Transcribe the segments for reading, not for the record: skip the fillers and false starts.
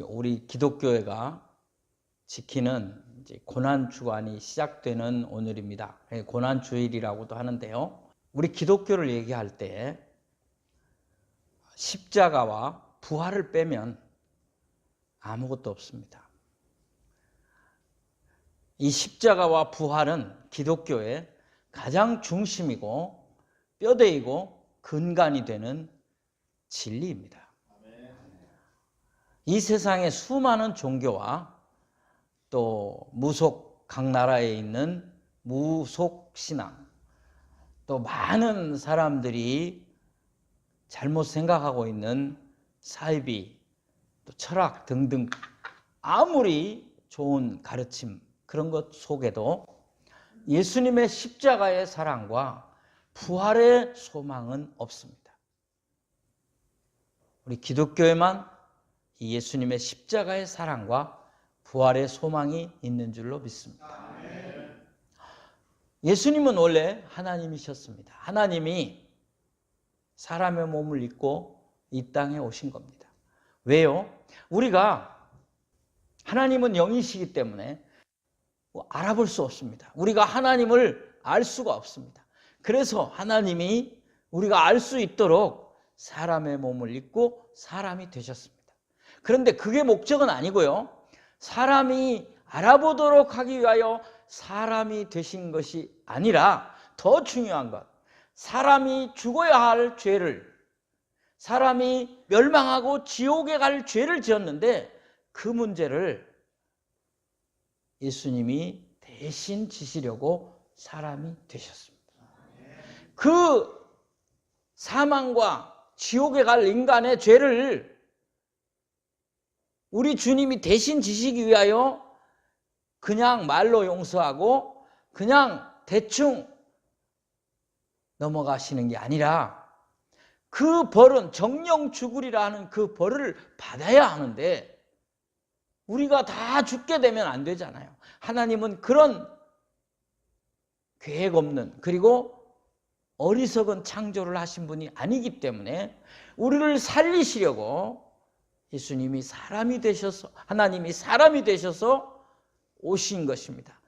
우리 기독교회가 지키는 이제 고난 주간이 시작되는 오늘입니다. 고난 주일이라고도 하는데요. 우리 기독교를 얘기할 때 십자가와 부활을 빼면 아무것도 없습니다. 이 십자가와 부활은 기독교의 가장 중심이고 뼈대이고 근간이 되는 진리입니다. 이 세상의 수많은 종교와 또 각 나라에 있는 무속신앙, 또 많은 사람들이 잘못 생각하고 있는 사이비, 또 철학 등등 아무리 좋은 가르침 그런 것 속에도 예수님의 십자가의 사랑과 부활의 소망은 없습니다. 우리 기독교에만 이 예수님의 십자가의 사랑과 부활의 소망이 있는 줄로 믿습니다. 예수님은 원래 하나님이셨습니다. 하나님이 사람의 몸을 입고 이 땅에 오신 겁니다. 왜요? 우리가 하나님은 영이시기 때문에 알아볼 수 없습니다. 우리가 하나님을 알 수가 없습니다. 그래서 하나님이 우리가 알 수 있도록 사람의 몸을 입고 사람이 되셨습니다. 그런데 그게 목적은 아니고요. 사람이 알아보도록 하기 위하여 사람이 되신 것이 아니라 더 중요한 것, 사람이 죽어야 할 죄를, 사람이 멸망하고 지옥에 갈 죄를 지었는데 그 문제를 예수님이 대신 지시려고 사람이 되셨습니다. 그 사망과 지옥에 갈 인간의 죄를 우리 주님이 대신 지시기 위하여 그냥 말로 용서하고 그냥 대충 넘어가시는 게 아니라 그 벌은 정령 죽으리라 하는 그 벌을 받아야 하는데 우리가 다 죽게 되면 안 되잖아요. 하나님은 그런 계획 없는 그리고 어리석은 창조를 하신 분이 아니기 때문에 우리를 살리시려고 예수님이 사람이 되셔서, 하나님이 사람이 되셔서 오신 것입니다.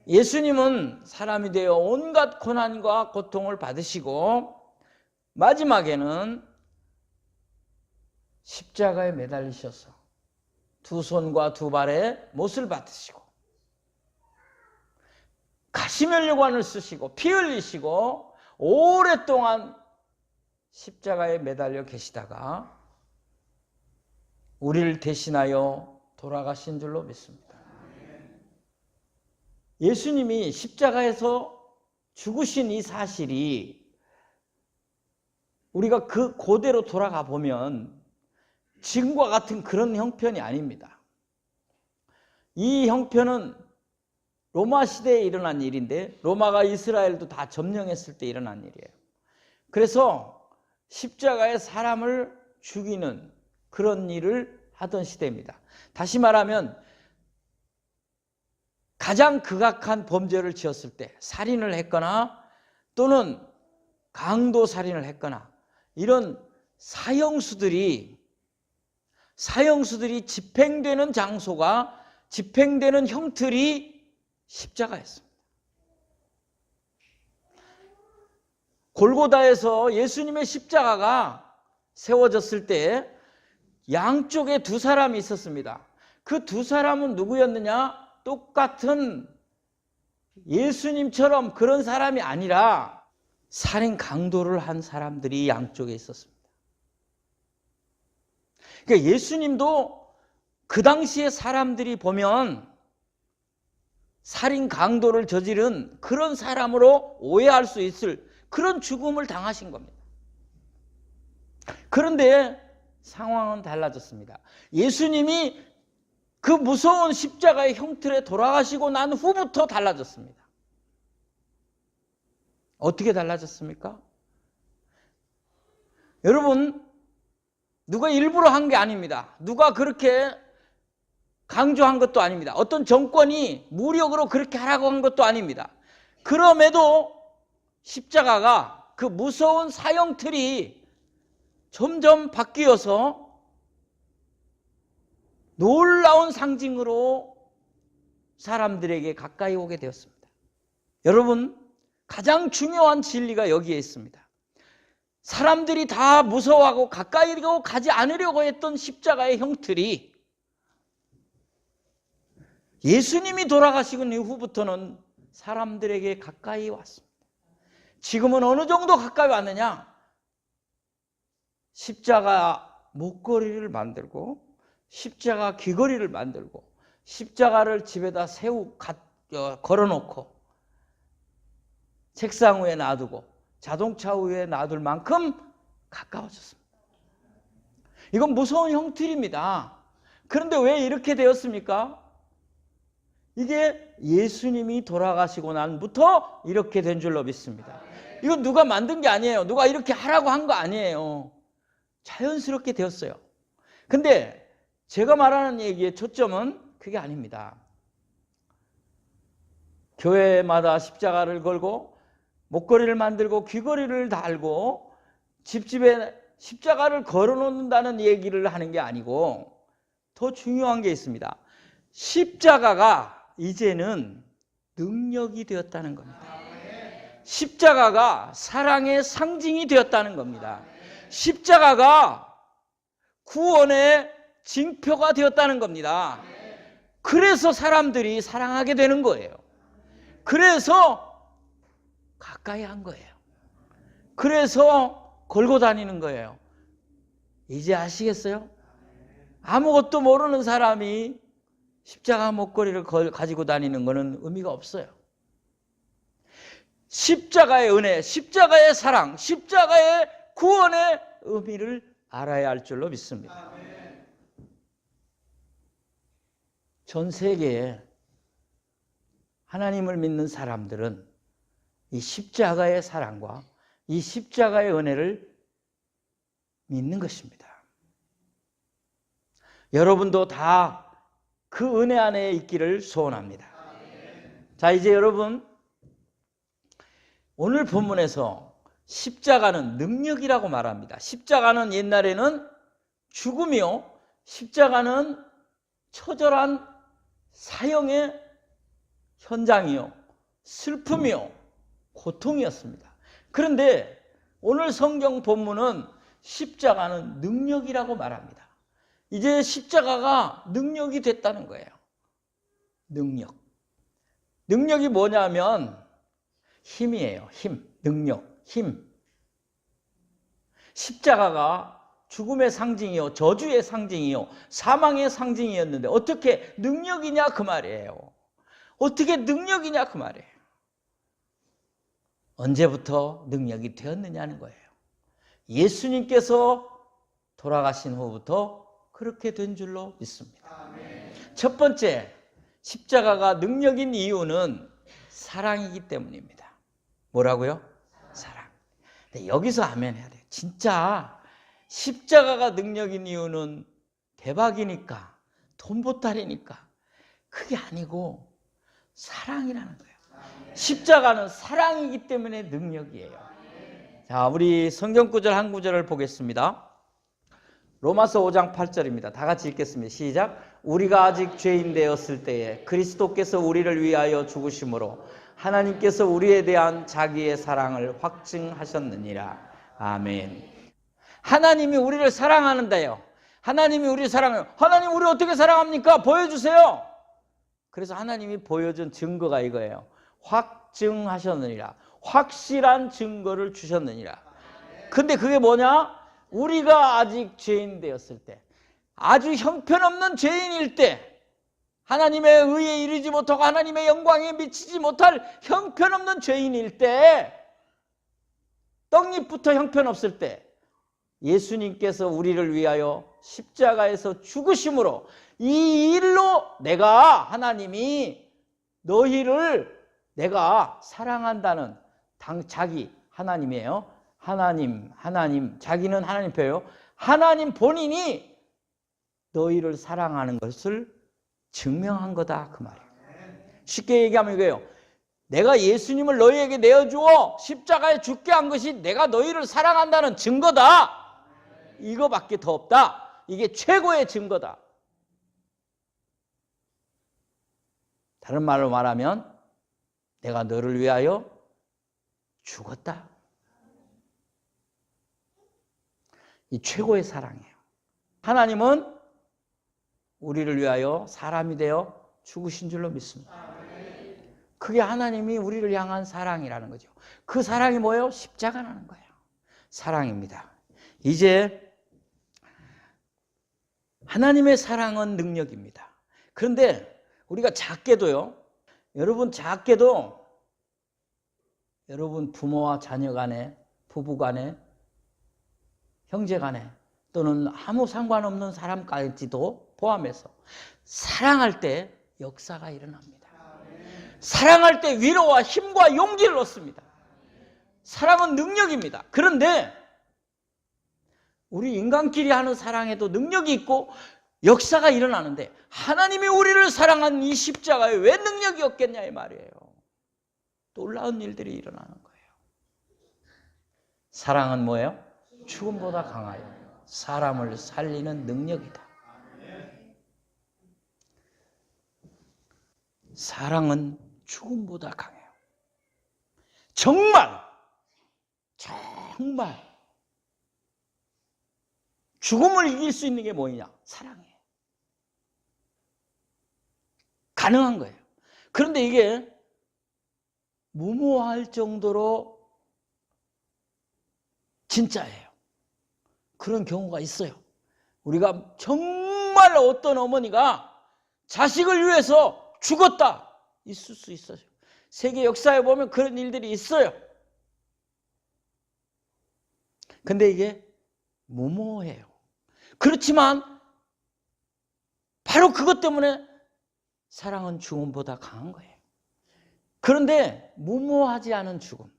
예수님은 사람이 되어 온갖 고난과 고통을 받으시고 마지막에는 십자가에 매달리셔서 두 손과 두 발에 못을 받으시고 가시면류관을 쓰시고 피 흘리시고 오랫동안 십자가에 매달려 계시다가 우리를 대신하여 돌아가신 줄로 믿습니다. 예수님이 십자가에서 죽으신 이 사실이 우리가 그대로 돌아가 보면 지금과 같은 그런 형편이 아닙니다. 이 형편은 로마 시대에 일어난 일인데 로마가 이스라엘도 다 점령했을 때 일어난 일이에요. 그래서 십자가에 사람을 죽이는 그런 일을 하던 시대입니다. 다시 말하면 가장 극악한 범죄를 지었을 때 살인을 했거나 또는 강도살인을 했거나 이런 사형수들이 집행되는 장소가 집행되는 형틀이 십자가였습니다. 골고다에서 예수님의 십자가가 세워졌을 때 양쪽에 두 사람이 있었습니다. 그 두 사람은 누구였느냐? 똑같은 예수님처럼 그런 사람이 아니라 살인 강도를 한 사람들이 양쪽에 있었습니다. 그러니까 예수님도 그 당시에 사람들이 보면 살인 강도를 저지른 그런 사람으로 오해할 수 있을 그런 죽음을 당하신 겁니다. 그런데 상황은 달라졌습니다. 예수님이 그 무서운 십자가의 형틀에 돌아가시고 난 후부터 달라졌습니다. 어떻게 달라졌습니까? 여러분, 누가 일부러 한 게 아닙니다. 누가 그렇게 강조한 것도 아닙니다. 어떤 정권이 무력으로 그렇게 하라고 한 것도 아닙니다. 그럼에도 십자가가 그 무서운 사형틀이 점점 바뀌어서 놀라운 상징으로 사람들에게 가까이 오게 되었습니다. 여러분, 가장 중요한 진리가 여기에 있습니다. 사람들이 다 무서워하고 가까이 가지 않으려고 했던 십자가의 형틀이 예수님이 돌아가시고 이후부터는 사람들에게 가까이 왔습니다. 지금은 어느 정도 가까이 왔느냐? 십자가 목걸이를 만들고 십자가 귀걸이를 만들고 십자가를 집에다 걸어놓고 책상 위에 놔두고 자동차 위에 놔둘 만큼 가까워졌습니다. 이건 무서운 형틀입니다. 그런데 왜 이렇게 되었습니까? 이게 예수님이 돌아가시고 난부터 이렇게 된 줄로 믿습니다. 이건 누가 만든 게 아니에요. 누가 이렇게 하라고 한 거 아니에요. 자연스럽게 되었어요. 근데 제가 말하는 얘기의 초점은 그게 아닙니다. 교회마다 십자가를 걸고 목걸이를 만들고 귀걸이를 달고 집집에 십자가를 걸어놓는다는 얘기를 하는 게 아니고 더 중요한 게 있습니다. 십자가가 이제는 능력이 되었다는 겁니다. 십자가가 사랑의 상징이 되었다는 겁니다. 십자가가 구원의 징표가 되었다는 겁니다. 그래서 사람들이 사랑하게 되는 거예요. 그래서 가까이 한 거예요. 그래서 걸고 다니는 거예요. 이제 아시겠어요? 아무것도 모르는 사람이 십자가 목걸이를 가지고 다니는 것은 의미가 없어요. 십자가의 은혜, 십자가의 사랑, 십자가의 구원의 의미를 알아야 할 줄로 믿습니다. 전 세계에 하나님을 믿는 사람들은 이 십자가의 사랑과 이 십자가의 은혜를 믿는 것입니다. 여러분도 다 그 은혜 안에 있기를 소원합니다. 자, 이제 여러분, 오늘 본문에서 십자가는 능력이라고 말합니다. 십자가는 옛날에는 죽음이요, 십자가는 처절한 사형의 현장이요, 슬픔이요, 고통이었습니다. 그런데 오늘 성경 본문은 십자가는 능력이라고 말합니다. 이제 십자가가 능력이 됐다는 거예요. 능력이 뭐냐면 힘이에요. 능력, 힘. 십자가가 죽음의 상징이요, 저주의 상징이요, 사망의 상징이었는데 어떻게 능력이냐 그 말이에요. 어떻게 능력이냐 그 말이에요. 언제부터 능력이 되었느냐는 거예요. 예수님께서 돌아가신 후부터 그렇게 된 줄로 믿습니다. 첫 번째, 십자가가 능력인 이유는 사랑이기 때문입니다. 뭐라고요? 사랑. 근데 여기서 아멘 해야 돼요. 진짜 십자가가 능력인 이유는 대박이니까, 돈보따리니까 그게 아니고 사랑이라는 거예요. 십자가는 사랑이기 때문에 능력이에요. 자, 우리 성경 구절 한 구절을 보겠습니다. 로마서 5장 8절입니다. 다 같이 읽겠습니다. 시작. 우리가 아직 죄인 되었을 때에 그리스도께서 우리를 위하여 죽으심으로 하나님께서 우리에 대한 자기의 사랑을 확증하셨느니라. 아멘. 하나님이 우리를 사랑하는데요. 하나님이 우리를 사랑해요. 하나님 우리 어떻게 사랑합니까? 보여주세요. 그래서 하나님이 보여준 증거가 이거예요. 확증하셨느니라. 확실한 증거를 주셨느니라. 근데 그게 뭐냐? 우리가 아직 죄인 되었을 때, 아주 형편없는 죄인일 때, 하나님의 의에 이르지 못하고 하나님의 영광에 미치지 못할 형편없는 죄인일 때, 떡잎부터 형편없을 때 예수님께서 우리를 위하여 십자가에서 죽으심으로 이 일로 하나님이 너희를 내가 사랑한다는 자기 하나님이에요. 하나님, 자기는 하나님 표요. 하나님 본인이 너희를 사랑하는 것을 증명한 거다 그 말이에요. 쉽게 얘기하면 이거예요. 내가 예수님을 너희에게 내어주어 십자가에 죽게 한 것이 내가 너희를 사랑한다는 증거다. 이거밖에 더 없다. 이게 최고의 증거다. 다른 말로 말하면 내가 너를 위하여 죽었다. 이 최고의 사랑이에요. 하나님은 우리를 위하여 사람이 되어 죽으신 줄로 믿습니다. 그게 하나님이 우리를 향한 사랑이라는 거죠. 그 사랑이 뭐예요? 십자가라는 거예요. 사랑입니다. 이제 하나님의 사랑은 능력입니다. 그런데 우리가 작게도요, 여러분 작게도 여러분 부모와 자녀 간에, 부부 간에, 형제 간에 또는 아무 상관없는 사람까지도 포함해서 사랑할 때 역사가 일어납니다. 사랑할 때 위로와 힘과 용기를 얻습니다. 사랑은 능력입니다. 그런데 우리 인간끼리 하는 사랑에도 능력이 있고 역사가 일어나는데 하나님이 우리를 사랑한 이 십자가에 왜 능력이 없겠냐 이 말이에요. 놀라운 일들이 일어나는 거예요. 사랑은 뭐예요? 죽음보다 강하여 사람을 살리는 능력이다. 사랑은 죽음보다 강해요. 정말 죽음을 이길 수 있는 게 뭐냐? 사랑이에요. 가능한 거예요. 그런데 이게 무모할 정도로 진짜예요. 그런 경우가 있어요. 우리가 정말 어떤 어머니가 자식을 위해서 죽었다. 있을 수 있어요. 세계 역사에 보면 그런 일들이 있어요. 근데 이게 무모해요. 그렇지만 바로 그것 때문에 사랑은 죽음보다 강한 거예요. 그런데 무모하지 않은 죽음.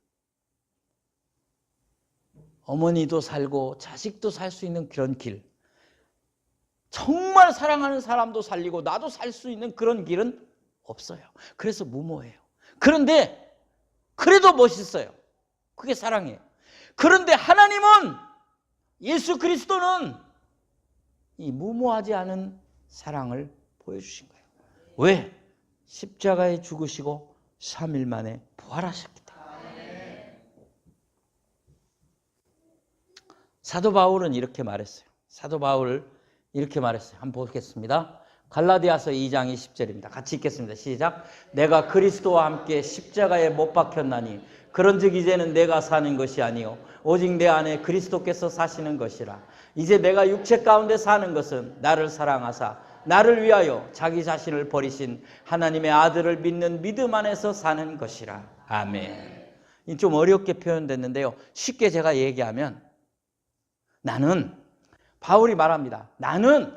어머니도 살고 자식도 살 수 있는 그런 길. 정말 사랑하는 사람도 살리고 나도 살 수 있는 그런 길은 없어요. 그래서 무모해요. 그런데 그래도 멋있어요. 그게 사랑이에요. 그런데 하나님은, 예수 그리스도는 이 무모하지 않은 사랑을 보여주신 거예요. 왜? 십자가에 죽으시고 3일 만에 부활하셨기 때문에. 사도 바울은 이렇게 말했어요. 사도 바울 이렇게 말했어요. 한번 보겠습니다. 갈라디아서 2장 20절입니다. 같이 읽겠습니다. 시작. 내가 그리스도와 함께 십자가에 못 박혔나니 그런즉 이제는 내가 사는 것이 아니요 오직 내 안에 그리스도께서 사시는 것이라. 이제 내가 육체 가운데 사는 것은 나를 사랑하사 나를 위하여 자기 자신을 버리신 하나님의 아들을 믿는 믿음 안에서 사는 것이라. 아멘. 좀 어렵게 표현됐는데요. 쉽게 제가 얘기하면 바울이 말합니다. 나는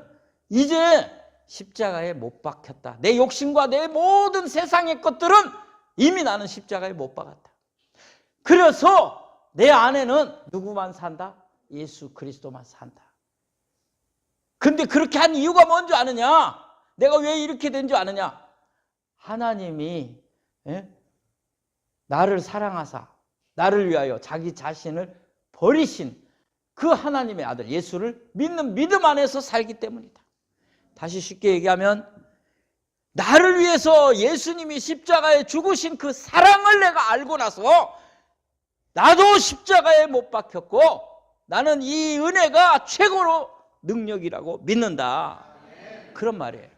이제 십자가에 못 박혔다. 내 욕심과 내 모든 세상의 것들은 이미 나는 십자가에 못 박았다. 그래서 내 안에는 누구만 산다? 예수 그리스도만 산다. 근데 그렇게 한 이유가 뭔지 아느냐? 내가 왜 이렇게 된 줄 아느냐? 하나님이 나를 사랑하사 나를 위하여 자기 자신을 버리신 그 하나님의 아들 예수를 믿는 믿음 안에서 살기 때문이다. 다시 쉽게 얘기하면 나를 위해서 예수님이 십자가에 죽으신 그 사랑을 내가 알고 나서 나도 십자가에 못 박혔고 나는 이 은혜가 최고로 능력이라고 믿는다. 그런 말이에요.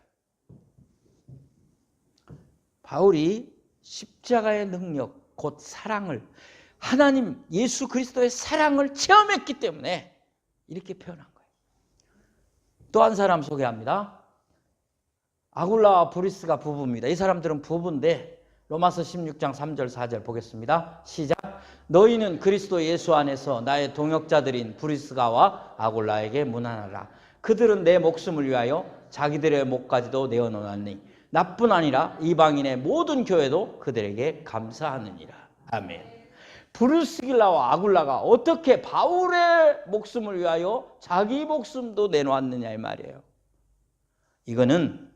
바울이 십자가의 능력, 곧 사랑을, 하나님 예수 그리스도의 사랑을 체험했기 때문에 이렇게 표현한 거예요. 또 한 사람 소개합니다. 아굴라와 브리스가 부부입니다. 이 사람들은 부부인데 로마서 16장 3절 4절 보겠습니다. 시작. 너희는 그리스도 예수 안에서 나의 동역자들인 브리스가와 아굴라에게 문안하라. 그들은 내 목숨을 위하여 자기들의 목까지도 내어놓았니 나뿐 아니라 이방인의 모든 교회도 그들에게 감사하느니라. 아멘. 브루스길라와 아굴라가 어떻게 바울의 목숨을 위하여 자기 목숨도 내놓았느냐 이 말이에요. 이거는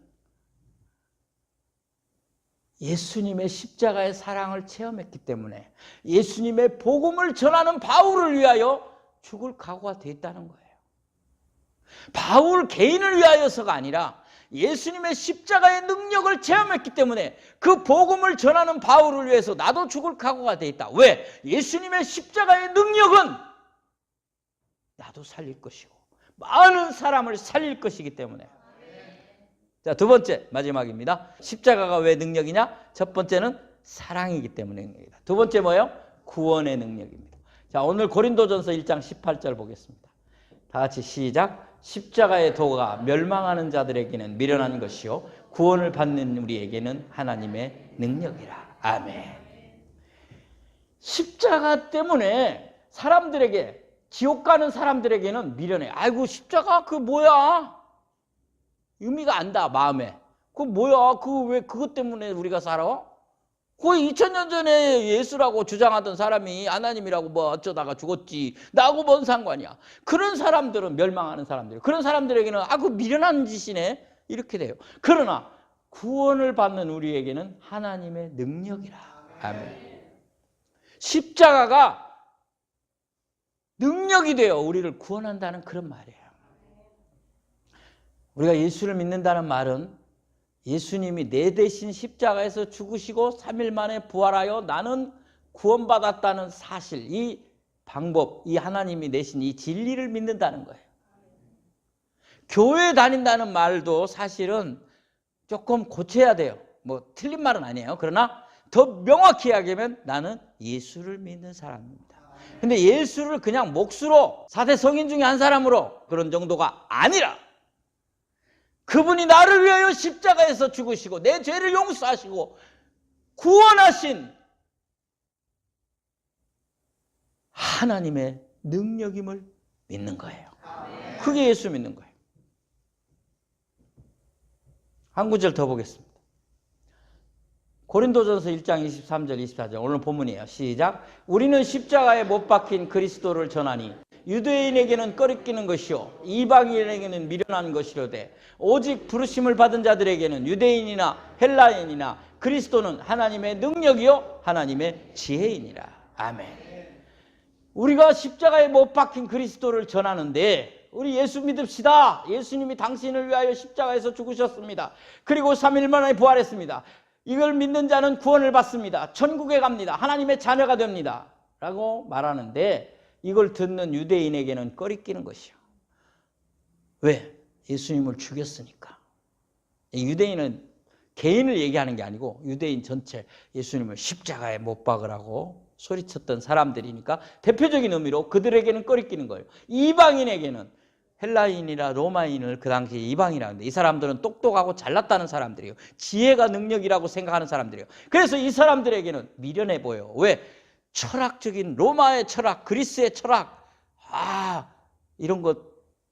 예수님의 십자가의 사랑을 체험했기 때문에 예수님의 복음을 전하는 바울을 위하여 죽을 각오가 돼 있다는 거예요. 바울 개인을 위하여서가 아니라 예수님의 십자가의 능력을 체험했기 때문에 그 복음을 전하는 바울을 위해서 나도 죽을 각오가 돼 있다. 왜? 예수님의 십자가의 능력은 나도 살릴 것이고 많은 사람을 살릴 것이기 때문에. 자, 두 번째 마지막입니다. 십자가가 왜 능력이냐? 첫 번째는 사랑이기 때문에 능력이다. 두 번째 뭐예요? 구원의 능력입니다. 자, 오늘 고린도전서 1장 18절 보겠습니다. 다 같이 시작. 십자가의 도가 멸망하는 자들에게는 미련한 것이요 구원을 받는 우리에게는 하나님의 능력이라. 아멘. 십자가 때문에 사람들에게, 지옥 가는 사람들에게는 미련해. 아이고, 십자가 그 뭐야? 의미가 안다, 마음에. 그 뭐야? 그 왜 그것 때문에 우리가 살아? 거의 2000년 전에 예수라고 주장하던 사람이 하나님이라고 뭐 어쩌다가 죽었지. 나하고 뭔 상관이야. 그런 사람들은 멸망하는 사람들. 그런 사람들에게는 그 미련한 짓이네. 이렇게 돼요. 그러나 구원을 받는 우리에게는 하나님의 능력이라. 아멘. 십자가가 능력이 되어 우리를 구원한다는 그런 말이에요. 우리가 예수를 믿는다는 말은 예수님이 내 대신 십자가에서 죽으시고 3일 만에 부활하여 나는 구원받았다는 사실, 이 방법, 이 하나님이 내신 이 진리를 믿는다는 거예요. 교회 다닌다는 말도 사실은 조금 고쳐야 돼요. 뭐 틀린 말은 아니에요. 그러나 더 명확히 이야기하면 나는 예수를 믿는 사람입니다. 근데 예수를 그냥 몫으로 4대 성인 중에 한 사람으로 그런 정도가 아니라 그분이 나를 위하여 십자가에서 죽으시고 내 죄를 용서하시고 구원하신 하나님의 능력임을 믿는 거예요. 그게 예수 믿는 거예요. 한 구절 더 보겠습니다. 고린도전서 1장 23절 24절 오늘 본문이에요. 시작. 우리는 십자가에 못 박힌 그리스도를 전하니 유대인에게는 꺼리끼는 것이요 이방인에게는 미련한 것이로되 오직 부르심을 받은 자들에게는 유대인이나 헬라인이나 그리스도는 하나님의 능력이요 하나님의 지혜이니라. 아멘. 우리가 십자가에 못 박힌 그리스도를 전하는데 우리 예수 믿읍시다. 예수님이 당신을 위하여 십자가에서 죽으셨습니다. 그리고 3일 만에 부활했습니다. 이걸 믿는 자는 구원을 받습니다. 천국에 갑니다. 하나님의 자녀가 됩니다. 라고 말하는데 이걸 듣는 유대인에게는 꺼리끼는 것이요. 왜? 예수님을 죽였으니까. 유대인은 개인을 얘기하는 게 아니고 유대인 전체 예수님을 십자가에 못 박으라고 소리쳤던 사람들이니까 대표적인 의미로 그들에게는 꺼리끼는 거예요. 이방인에게는 헬라인이나 로마인을 그 당시에 이방이라고 하는데 이 사람들은 똑똑하고 잘났다는 사람들이에요. 지혜가 능력이라고 생각하는 사람들이에요. 그래서 이 사람들에게는 미련해 보여요. 왜? 철학적인 로마의 철학, 그리스의 철학, 이런 것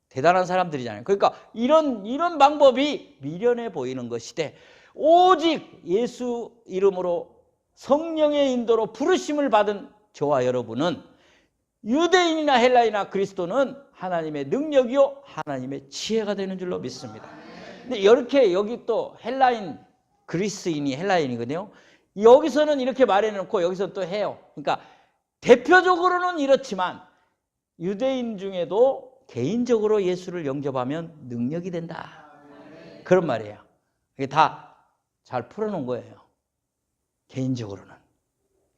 대단한 사람들이잖아요. 그러니까 이런 방법이 미련해 보이는 것이되 오직 예수 이름으로 성령의 인도로 부르심을 받은 저와 여러분은 유대인이나 헬라인이나 그리스도는 하나님의 능력이요 하나님의 지혜가 되는 줄로 믿습니다. 근데 이렇게 여기 또 헬라인, 그리스인이 헬라인이거든요. 여기서는 이렇게 말해놓고 여기서 또 해요. 그러니까 대표적으로는 이렇지만 유대인 중에도 개인적으로 예수를 영접하면 능력이 된다. 그런 말이에요. 이게 다 잘 풀어놓은 거예요. 개인적으로는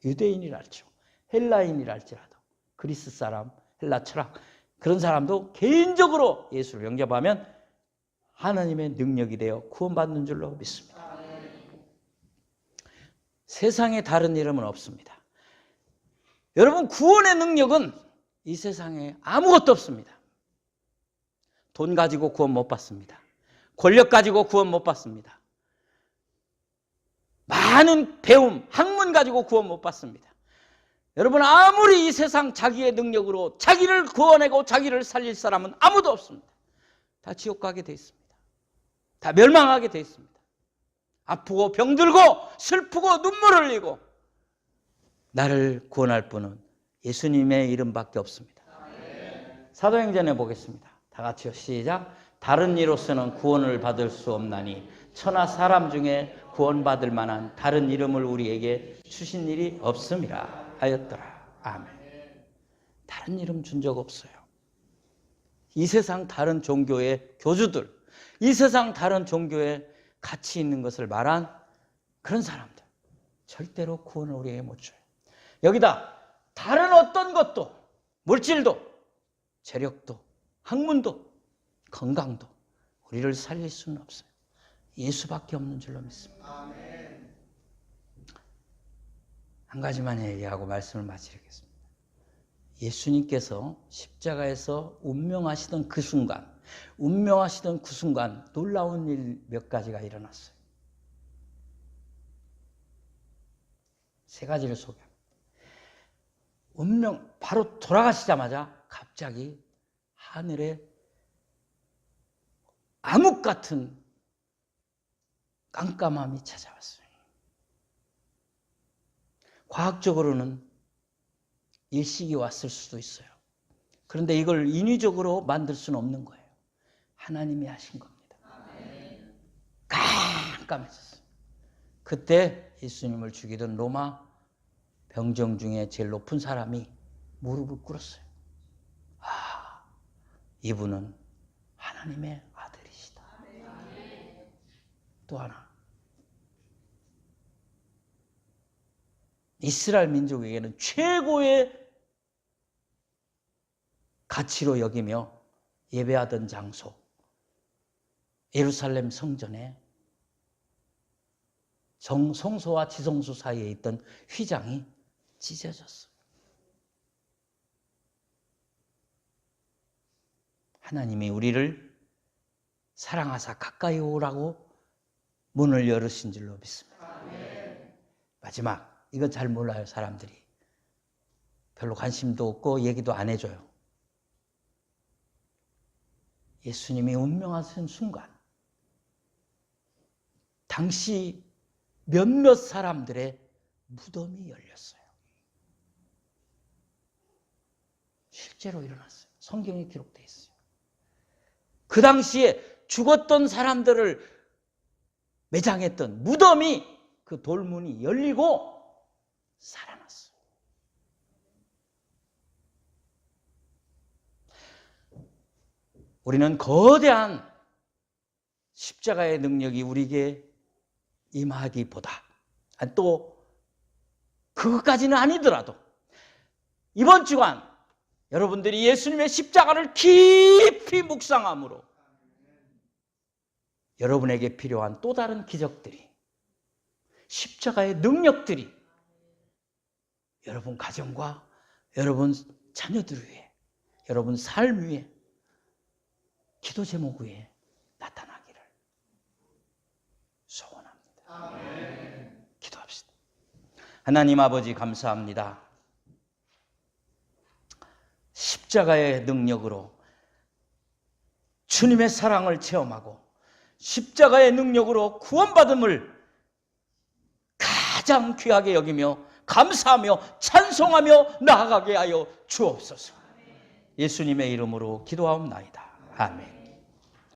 유대인이랄지요, 헬라인이랄지라도 그리스 사람, 헬라 철학 그런 사람도 개인적으로 예수를 영접하면 하나님의 능력이 되어 구원받는 줄로 믿습니다. 세상에 다른 이름은 없습니다. 여러분, 구원의 능력은 이 세상에 아무것도 없습니다. 돈 가지고 구원 못 받습니다. 권력 가지고 구원 못 받습니다. 많은 배움, 학문 가지고 구원 못 받습니다. 여러분, 아무리 이 세상 자기의 능력으로 자기를 구원하고 자기를 살릴 사람은 아무도 없습니다. 다 지옥 가게 돼 있습니다. 다 멸망하게 돼 있습니다. 아프고 병들고 슬프고 눈물 흘리고 나를 구원할 분은 예수님의 이름밖에 없습니다. 사도행전에 보겠습니다. 다 같이요. 시작. 다른 이로서는 구원을 받을 수 없나니 천하 사람 중에 구원받을 만한 다른 이름을 우리에게 주신 일이 없음이라 하였더라. 아멘. 다른 이름 준 적 없어요. 이 세상 다른 종교의 교주들, 이 세상 다른 종교에 가치 있는 것을 말한 그런 사람들, 절대로 구원을 우리에게 못 줘요. 여기다 다른 어떤 것도, 물질도, 재력도, 학문도, 건강도 우리를 살릴 수는 없어요. 예수밖에 없는 줄로 믿습니다. 한 가지만 얘기하고 말씀을 마치겠습니다. 예수님께서 십자가에서 운명하시던 그 순간, 놀라운 일 몇 가지가 일어났어요. 세 가지를 소개합니다. 바로 돌아가시자마자 갑자기 하늘에 암흑 같은 깜깜함이 찾아왔어요. 과학적으로는 일식이 왔을 수도 있어요. 그런데 이걸 인위적으로 만들 수는 없는 거예요. 하나님이 하신 겁니다. 깜깜해졌어요. 그때 예수님을 죽이던 로마 병정 중에 제일 높은 사람이 무릎을 꿇었어요. 이분은 하나님의 아들이시다. 또 하나, 이스라엘 민족에게는 최고의 가치로 여기며 예배하던 장소, 예루살렘 성전에 성소와 지성소 사이에 있던 휘장이 찢어졌어요. 하나님이 우리를 사랑하사 가까이 오라고 문을 열으신 줄로 믿습니다. 마지막, 이건 잘 몰라요. 사람들이 별로 관심도 없고 얘기도 안 해줘요. 예수님이 운명하신 순간, 당시 몇몇 사람들의 무덤이 열렸어요. 실제로 일어났어요. 성경에 기록되어 있어요. 그 당시에 죽었던 사람들을 매장했던 무덤이, 그 돌문이 열리고 살아났어요. 우리는 거대한 십자가의 능력이 우리에게 임하기보다, 또 그것까지는 아니더라도 이번 주간 여러분들이 예수님의 십자가를 깊이 묵상함으로 여러분에게 필요한 또 다른 기적들이, 십자가의 능력들이 여러분 가정과 여러분 자녀들 위해, 여러분 삶 위에, 기도 제목 위에 나타나기를 소원합니다. 아멘. 기도합시다. 하나님 아버지, 감사합니다. 십자가의 능력으로 주님의 사랑을 체험하고 십자가의 능력으로 구원받음을 가장 귀하게 여기며 감사하며 찬송하며 나아가게 하여 주옵소서. 예수님의 이름으로 기도하옵나이다. 아멘.